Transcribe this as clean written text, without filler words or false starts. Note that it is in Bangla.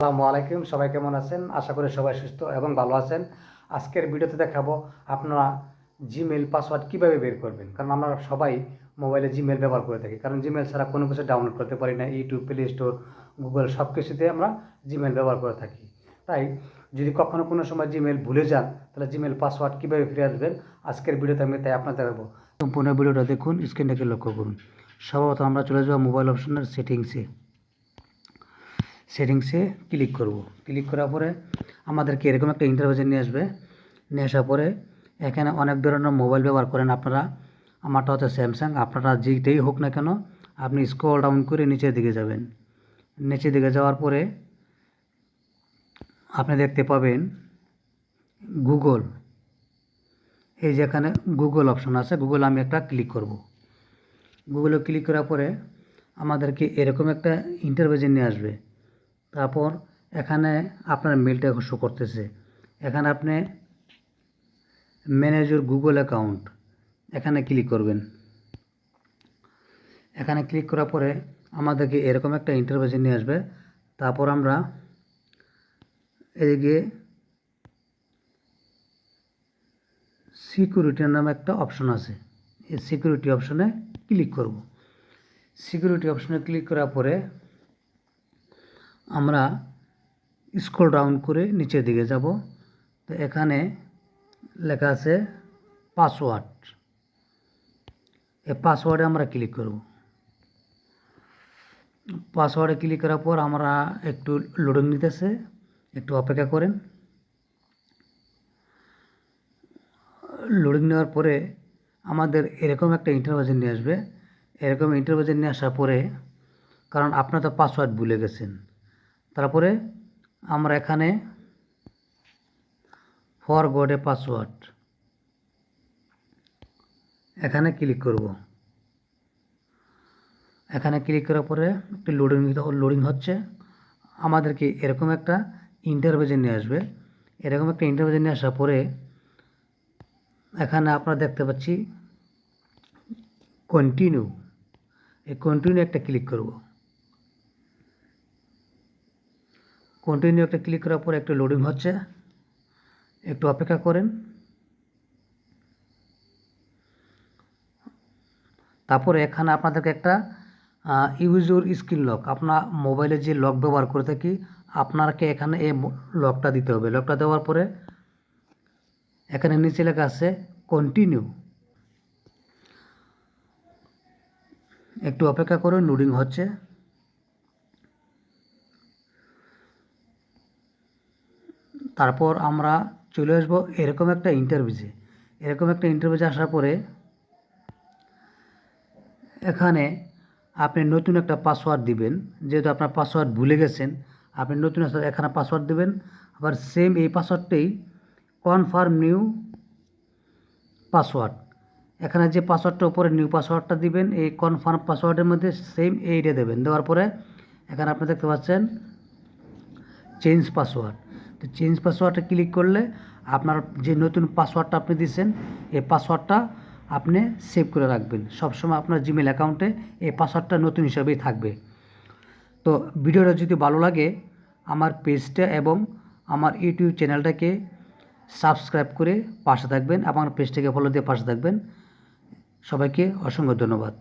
আসসালামু আলাইকুম। সবাই কেমন আছেন? আশা করি সবাই সুস্থ এবং ভালো আছেন। আজকের ভিডিওতে দেখাবো আপনারা জিমেইল পাসওয়ার্ড কীভাবে বের করবেন। কারণ আমরা সবাই মোবাইলে জিমেইল ব্যবহার করে থাকি, কারণ জিমেইল ছাড়া কোনো কিছু ডাউনলোড করতে পারি না। ইউটিউব, প্লে স্টোর, গুগল সব কিছুতে আমরা জিমেইল ব্যবহার করে থাকি। তাই যদি কখনো কোনো সময় জিমেইল ভুলে যান, তাহলে জিমেইল পাসওয়ার্ড কীভাবে ফিরে আসবেন আজকের ভিডিওতে আমি তাই আপনাদের দেখাবো। সম্পূর্ণ ভিডিওটা দেখুন, স্ক্রিনটাকে লক্ষ্য করুন। সর্বপ্রথম আমরা চলে যাবো মোবাইল অপশনের সেটিংসে ক্লিক করব। ক্লিক করার পরে আমাদেরকে এরকম একটা ইন্টারফেসে নিয়ে আসবে। নিয়ে আসার পরে এখানে অনেক ধরনের মোবাইল ব্যবহার করেন আপনারা। আমারটা হচ্ছে স্যামসাং। আপনারা যেটাই হোক না কেন, আপনি স্ক্রল ডাউন করে নিচের দিকে যাবেন। নিচের দিকে যাওয়ার পরে আপনি দেখতে পাবেন গুগল। এই যে এখানে গুগল অপশন আছে, গুগল আমি একটা ক্লিক করব। গুগলে ক্লিক করার পরে আমাদেরকে এরকম একটা ইন্টারফেসে নিয়ে আসবে। তারপর এখানে আপনার মেলটা শো করতেছে। এখানে আপনি ম্যানেজ ইউর গুগল অ্যাকাউন্ট এখানে ক্লিক করবেন। এখানে ক্লিক করার পরে আমাদেরকে এরকম একটা ইন্টারফেসে নিয়ে আসবে। তারপর আমরা এদিকে সিকিউরিটি নামে একটা অপশন আছে, এই সিকিউরিটি অপশনে ক্লিক করব। সিকিউরিটি অপশনে ক্লিক করার পরে আমরা স্ক্রল ডাউন করে নিচের দিকে যাব। তো এখানে লেখা আছে পাসওয়ার্ড। এই পাসওয়ার্ডে আমরা ক্লিক করব। পাসওয়ার্ডে ক্লিক করার পর আমরা একটু লোডিং নিতেছে, একটু অপেক্ষা করেন। লোডিং নেওয়ার পরে আমাদের এরকম একটা ইন্টারফেসে নিয়ে আসবে। এরকম ইন্টারফেসে নিয়ে আসার পরে, কারণ আপনারা তো পাসওয়ার্ড ভুলে গেছেন, তারপরে আমরা এখানে ফরগট এ পাসওয়ার্ড এখানে ক্লিক করব। এখানে ক্লিক করার পরে একটু লোডিং হচ্ছে। আমাদেরকে এরকম একটা ইন্টারফেসে নিয়ে আসবে। এরকম একটা ইন্টারফেসে নিয়ে আসার পরে এখানে আপনারা দেখতে পাচ্ছি কন্টিনিউ। এই কন্টিনিউ একটা ক্লিক করব। কন্টিনিউ একটা ক্লিক করার পরে একটু লোডিং হচ্ছে, একটু অপেক্ষা করেন। তারপরে এখানে আপনাদেরকে একটা ইউজ ইউর স্ক্রিন লক, আপনার মোবাইলে যে লক ব্যবহার করে থাকি আপনাকে এখানে এই লকটা দিতে হবে। লকটা দেওয়ার পরে এখানে নিচে লেখা আছে কন্টিনিউ। একটু অপেক্ষা করুন, লোডিং হচ্ছে। তারপর আমরা চলে আসবো এরকম একটা ইন্টারফেসে। এরকম একটা ইন্টারফেসে আসার পরে এখানে আপনি নতুন একটা পাসওয়ার্ড দিবেন। যেহেতু আপনার পাসওয়ার্ড ভুলে গেছেন, আপনি নতুন এখানে পাসওয়ার্ড দেবেন। আবার সেম এই পাসওয়ার্ডটাই কনফার্ম নিউ পাসওয়ার্ড, এখানে যে পাসওয়ার্ডটা উপরে নিউ পাসওয়ার্ডটা দিবেন, এই কনফার্ম পাসওয়ার্ডের মধ্যে সেম এইটা দেবেন। দেওয়ার পরে এখানে আপনি দেখতে পাচ্ছেন চেঞ্জ পাসওয়ার্ড। তো চেঞ্জ পাসওয়ার্ডে ক্লিক করলে আপনার যে নতুন পাসওয়ার্ডটা আপনি দিচ্ছেন, এই পাসওয়ার্ডটা আপনি সেভ করে রাখবেন। সবসময় আপনার জিমেল অ্যাকাউন্টে এই পাসওয়ার্ডটা নতুন হিসাবেই থাকবে। তো ভিডিওটা যদি ভালো লাগে আমার পেজটা এবং আমার ইউটিউব চ্যানেলটাকে সাবস্ক্রাইব করে পাশে থাকবেন, এবং আমার পেজটাকে ফলো দিয়ে পাশে থাকবেন। সবাইকে অসংখ্য ধন্যবাদ।